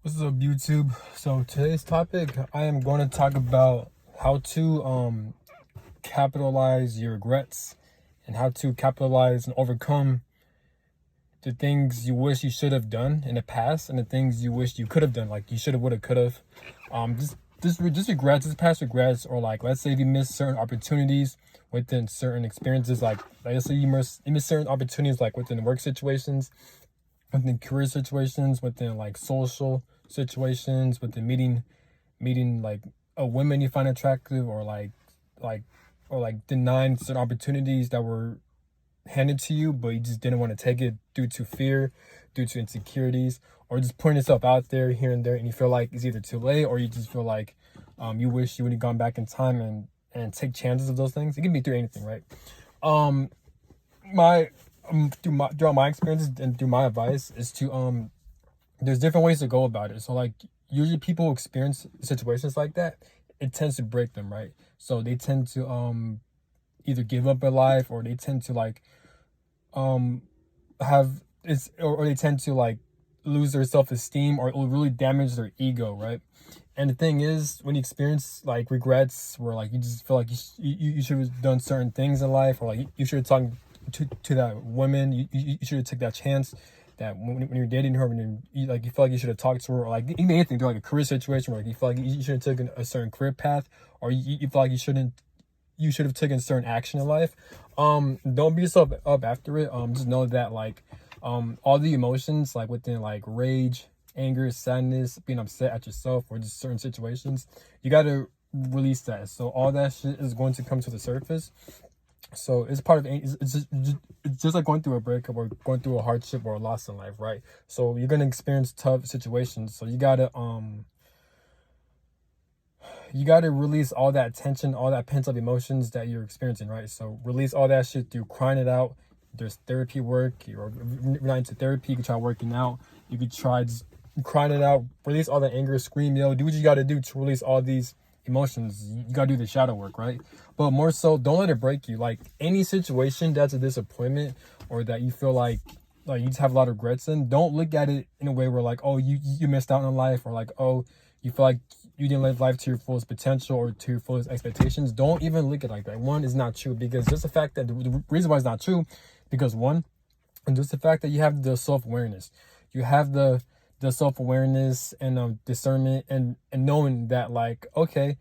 What's up, YouTube? So today's topic, I am going to talk about how to capitalize your regrets and how to capitalize and overcome the things you wish you should have done in the past and the things you wish you could have done, like you should have, would have, could have. Just regrets, just past regrets, or like let's say if you miss certain opportunities within certain experiences, like let's say you miss certain opportunities, like within work situations, within career situations, within like social situations, within meeting like a woman you find attractive, or like denying certain opportunities that were handed to you, but you just didn't want to take it due to fear, due to insecurities, or just putting yourself out there here and there, and you feel like it's either too late, or you just feel like you wish you would have gone back in time and take chances of those things. It can be through anything, right? Um, my throughout my experiences and through my advice is to there's different ways to go about it. So like usually people who experience situations like that, it tends to break them, right? So they tend to either give up in life, or they tend to like um have or they tend to like lose their self-esteem, or it will really damage their ego, right? And the thing is, when you experience like regrets where like you just feel like you should have done certain things in life, or like you should have talked to that woman, you should have took that chance, that when you're dating her, when you feel like you should have talked to her, or like even anything through like a career situation where like you feel like you should have taken a certain career path, or you feel like you should have taken certain action in life. Don't beat yourself up after it. Just know that like all the emotions, like within like rage, anger, sadness, being upset at yourself or just certain situations, you got to release that. So all that shit is going to come to the surface. So it's part of it's just like going through a breakup or going through a hardship or a loss in life, right? So you're gonna experience tough situations. So you gotta release all that tension, all that pent up emotions that you're experiencing, right? So release all that shit through crying it out. There's therapy work, or if you're not into therapy, you can try working out. You could try just crying it out, release all the anger, scream, yo, do what you gotta do to release all these emotions. You gotta do the shadow work, right? But more so, don't let it break you. Like any situation that's a disappointment, or that you feel like you just have a lot of regrets in, don't look at it in a way where like, oh, you missed out on life, or like, oh, you feel like you didn't live life to your fullest potential or to your fullest expectations. Don't even look at it like that. One, is not true, because just the fact that the reason why it's not true, because one, and just the fact that you have the self-awareness, you have the self-awareness and discernment, and knowing that like, okay,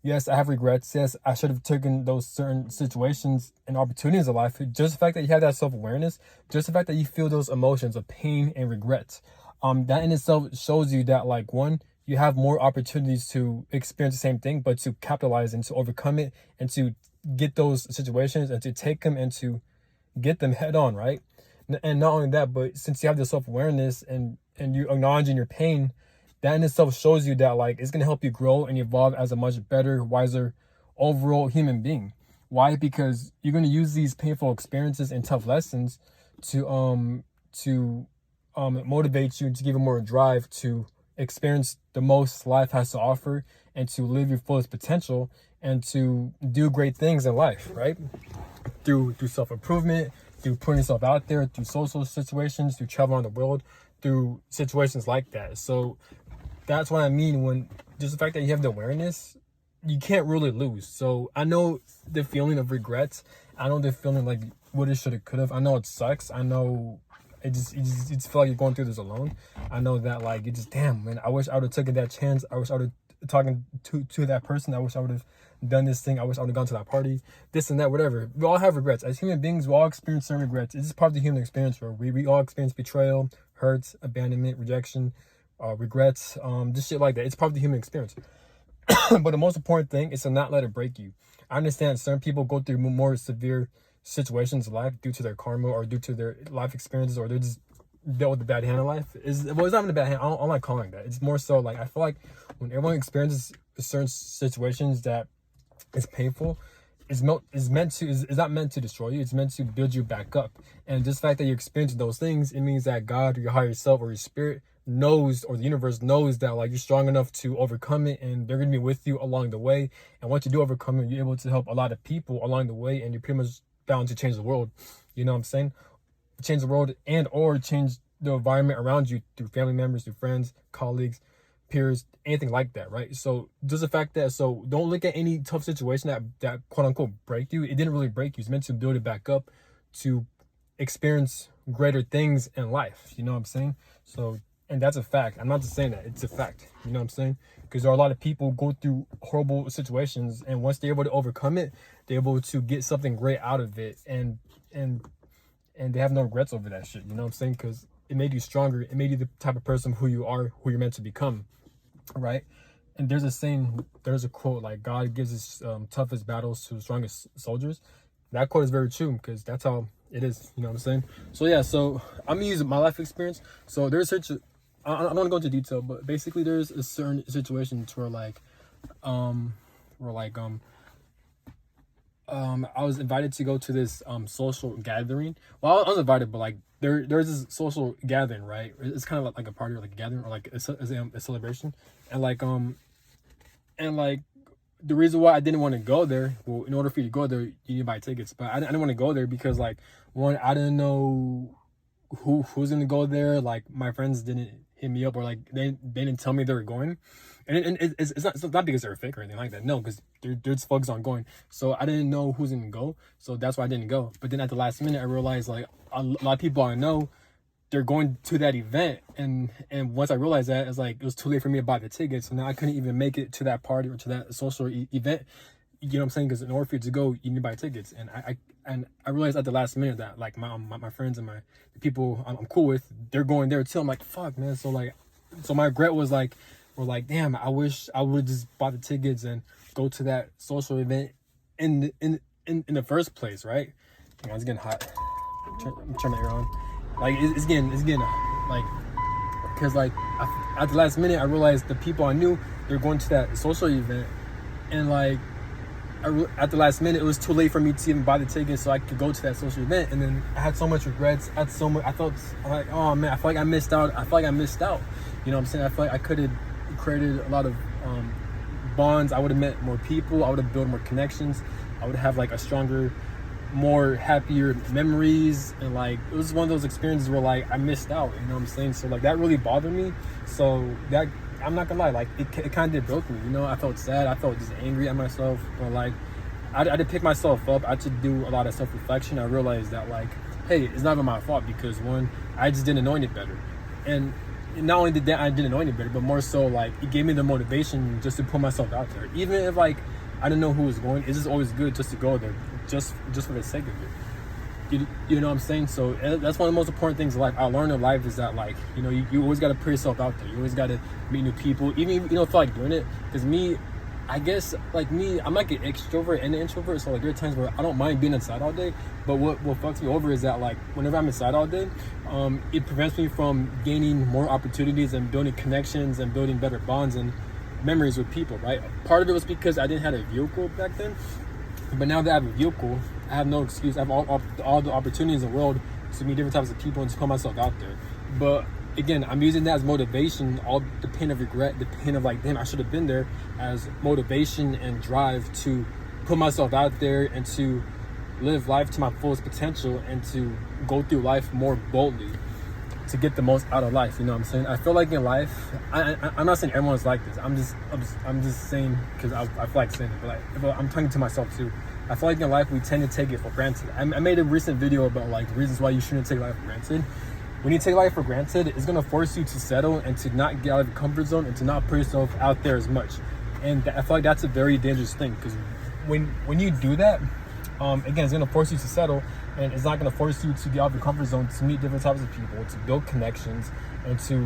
yes, I have regrets. Yes, I should have taken those certain situations and opportunities in life. Just the fact that you have that self-awareness, just the fact that you feel those emotions of pain and regret, that in itself shows you that like, one, you have more opportunities to experience the same thing, but to capitalize and to overcome it, and to get those situations and to take them and to get them head on, right? And not only that, but since you have the self-awareness and you acknowledging your pain, that in itself shows you that like it's gonna help you grow and evolve as a much better, wiser, overall human being. Why? Because you're gonna use these painful experiences and tough lessons to motivate you, to give you more drive to experience the most life has to offer, and to live your fullest potential, and to do great things in life, right? Through self-improvement, through putting yourself out there, through social situations, through travel around the world, through situations like that. So that's what I mean when just the fact that you have the awareness, you can't really lose. So I know the feeling of regrets. I know the feeling like what it should have, could have. I know it sucks. I know you just feel like you're going through this alone. I know that like it just, damn man, I wish I would have taken that chance. I wish I would have talking to that person. I wish I would have done this thing. I wish I would have gone to that party, this and that, whatever. We all have regrets. As human beings, we all experience certain regrets. It's just part of the human experience, where we all experience betrayal, hurts, abandonment, rejection, regrets, just shit like that. It's part of the human experience. But the most important thing is to not let it break you. I understand certain people go through more severe situations in life due to their karma, or due to their life experiences, or they're just dealt with the bad hand of life. It's not even a bad hand. I'm not calling that. It's more so like, I feel like when everyone experiences certain situations that is painful, is not meant to destroy you. It's meant to build you back up. And just the fact that you're experiencing those things, it means that God or your higher self or your spirit knows, or the universe knows, that like you're strong enough to overcome it, and they're gonna be with you along the way. And once you do overcome it, you're able to help a lot of people along the way, and you're pretty much bound to change the world. You know what I'm saying? Change the world, and or change the environment around you, through family members, through friends, colleagues, peers, anything like that, right? So just the fact that, so don't look at any tough situation that quote unquote break you. It didn't really break you. It's meant to build it back up to experience greater things in life. You know what I'm saying? So, and that's a fact. I'm not just saying that, it's a fact. You know what I'm saying? Because there are a lot of people go through horrible situations, and once they're able to overcome it, they're able to get something great out of it, and they have no regrets over that shit. You know what I'm saying? Because it made you stronger. It made you the type of person who you are, who you're meant to become, right? And there's a saying, there's a quote, like, God gives his toughest battles to the strongest soldiers. That quote is very true, because that's how it is. You know what I'm saying? So yeah, so I'm gonna use my life experience. So there's such a, I don't want to go into detail, but basically there's a certain situations where I was invited to go to this social gathering. Well, I was invited, but like there's this social gathering, right? It's kind of like a party or like a gathering or like a celebration, and the reason why I didn't want to go there, well, in order for you to go there, you need to buy tickets. But I didn't want to go there because, like, one, I didn't know who's gonna go there. Like, my friends didn't hit me up, or like they didn't tell me they were going. And it's not because they're fake or anything like that. No, because there's folks on going. So I didn't know who's gonna go. So that's why I didn't go. But then at the last minute, I realized, like, a lot of people I know, they're going to that event, and once I realized that, it's like it was too late for me to buy the tickets, so now I couldn't even make it to that party or to that social event. You know what I'm saying? Because in order for you to go, you need to buy tickets, and I realized at the last minute that, like, my friends and the people I'm cool with, they're going there too. I'm like, fuck, man. So my regret was like, damn, I wish I would just buy the tickets and go to that social event in the first place, right? Hang on, it's getting hot. Turn my air on. Like, it's getting like, because like at the last minute I realized the people I knew, they're going to that social event, and like at the last minute it was too late for me to even buy the ticket so I could go to that social event. And then I had so much regrets. I felt like, oh man, I feel like I missed out. You know what I'm saying? I feel like I could have created a lot of bonds. I would have met more people. I would have built more connections. I would have like a stronger, more happier memories. And like, it was one of those experiences where like I missed out, you know what I'm saying? So like that really bothered me. So that, I'm not gonna lie, like it kind of broke me, you know? I felt sad, I felt just angry at myself, but like I had to pick myself up. I had to do a lot of self-reflection. I realized that, like, hey, it's not even my fault, because one, I just didn't know any better. And not only did that, I didn't know any better, but more so like it gave me the motivation just to put myself out there. Even if like I didn't know who was going, it's just always good just to go there, just for the sake of it. You know what I'm saying? So that's one of the most important things in life. I learned in life is that, like, you know, you always got to put yourself out there. You always got to meet new people, even if you don't feel like doing it. Because me, I guess, like me, I'm like an extrovert and an introvert. So like there are times where I don't mind being inside all day, but what fucks me over is that, like, whenever I'm inside all day, it prevents me from gaining more opportunities and building connections and building better bonds and memories with people, right? Part of it was because I didn't have a vehicle back then, but now that I have a vehicle, I have no excuse. I have all the opportunities in the world to meet different types of people and to put myself out there. But again, I'm using that as motivation, all the pain of regret, the pain of like, damn, I should have been there, as motivation and drive to put myself out there and to live life to my fullest potential and to go through life more boldly, to get the most out of life. You know what I'm saying? I feel like in life, I'm not saying everyone's like this. I'm just saying, because I feel like saying it, but I'm talking to myself too. I feel like in life we tend to take it for granted. I made a recent video about like reasons why you shouldn't take life for granted. When you take life for granted, it's gonna force you to settle and to not get out of your comfort zone and to not put yourself out there as much. And I feel like that's a very dangerous thing, because when you do that, again, it's gonna force you to settle, and it's not gonna force you to get out of your comfort zone, to meet different types of people, to build connections, and to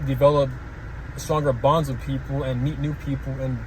develop stronger bonds with people and meet new people and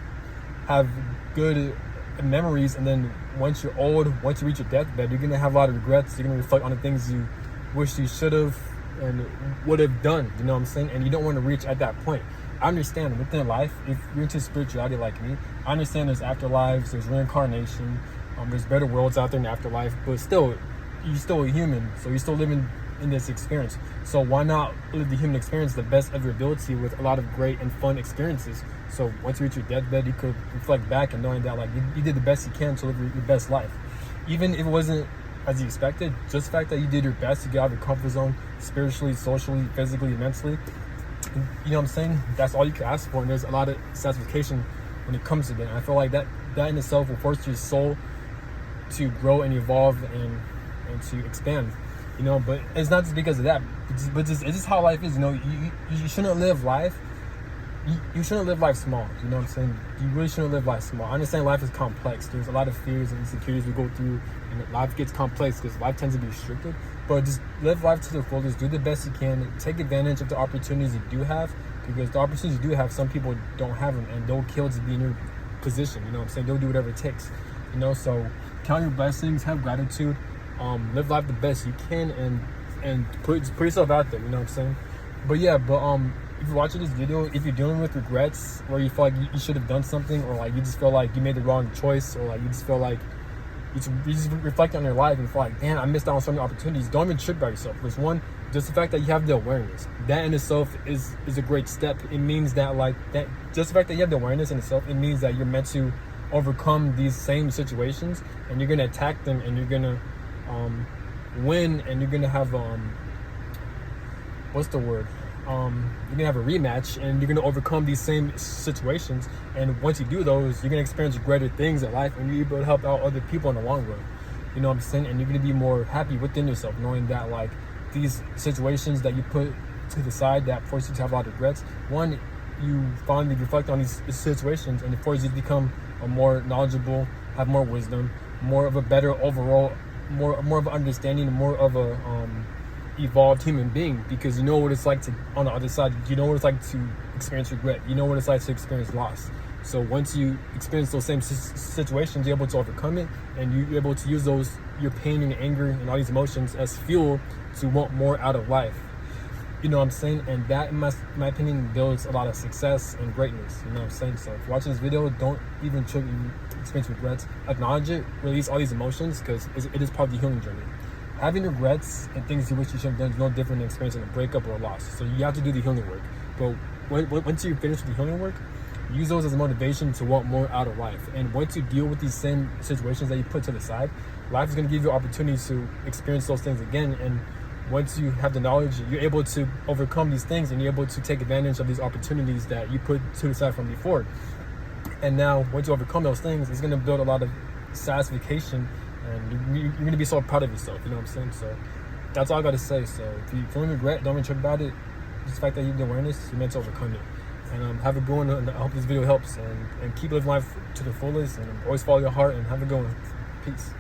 have good memories. And then once you're old, once you reach your deathbed, you're gonna have a lot of regrets. You're gonna reflect on the things you wish you should have and would have done, you know what I'm saying? And you don't want to reach at that point. I understand within life, if you're into spirituality like me, I understand there's afterlives, there's reincarnation, there's better worlds out there in the afterlife, but still, you're still a human, so you're still living in this experience. So why not live the human experience the best of your ability with a lot of great and fun experiences? So once you reach your deathbed, you could reflect back and knowing that, like, you did the best you can to live your best life. Even if it wasn't as you expected. Just the fact that you did your best to get out of your comfort zone, spiritually, socially, physically, mentally. You know what I'm saying? That's all you can ask for, and there's a lot of satisfaction when it comes to that. And I feel like that in itself will force your soul to grow and evolve and to expand. You know, but it's not just because of that, but it's just how life is. You know, you shouldn't live life. You shouldn't live life small. You know what I'm saying? You really shouldn't live life small. I understand life is complex. There's a lot of fears and insecurities we go through, and life gets complex because life tends to be restricted. But just live life to the fullest. Do the best you can. Take advantage of the opportunities you do have, because the opportunities you do have, some people don't have them, and they'll kill to be in your position. You know what I'm saying? They'll do whatever it takes. You know, so count your blessings, have gratitude, live life the best you can, and put yourself out there. You know what I'm saying? But yeah, if you're watching this video, if you're dealing with regrets, or you feel like you should have done something, or like you just feel like you made the wrong choice, or like you just feel like you just reflect on your life and feel like, damn, I missed out on so many opportunities, don't even trip about yourself. There's one, just the fact that you have the awareness, that in itself is a great step. It means that, like, that just the fact that you have the awareness in itself, it means that you're meant to overcome these same situations, and you're gonna attack them, and you're gonna win, and you're gonna have what's the word? You're gonna have a rematch, and you're gonna overcome these same situations. And once you do those, you're gonna experience greater things in life, and you're able to help out other people in the long run. You know what I'm saying? And you're gonna be more happy within yourself, knowing that, like, these situations that you put to the side that force you to have a lot of regrets. One, you finally reflect on these situations, and it forces you to become a more knowledgeable, have more wisdom, more of a better overall, more of an understanding, more of a evolved human being, because you know what it's like to, on the other side, you know what it's like to experience regret, you know what it's like to experience loss. So once you experience those same situations, you're able to overcome it, and you're able to use your pain and anger and all these emotions as fuel to want more out of life. You know what I'm saying? And that, in my opinion, builds a lot of success and greatness. You know what I'm saying? So if you're watching this video, don't even try to experience regrets. Acknowledge it, release all these emotions, because it is part of the healing journey. Having regrets and things you wish you should have done is no different than experiencing a breakup or a loss. So you have to do the healing work. But once you finish with the healing work, use those as a motivation to want more out of life. And once you deal with these same situations that you put to the side, life is going to give you opportunities to experience those things again. And once you have the knowledge, you're able to overcome these things, and you're able to take advantage of these opportunities that you put to the side from before. And now, once you overcome those things, it's going to build a lot of satisfaction, and you're going to be so proud of yourself. You know what I'm saying? So that's all I got to say. So if you feel regret, don't even trip about it. Just the fact that you have the awareness, you're meant to overcome it. And have a good one, and I hope this video helps, and keep living life to the fullest, and always follow your heart, and have a good one. Peace.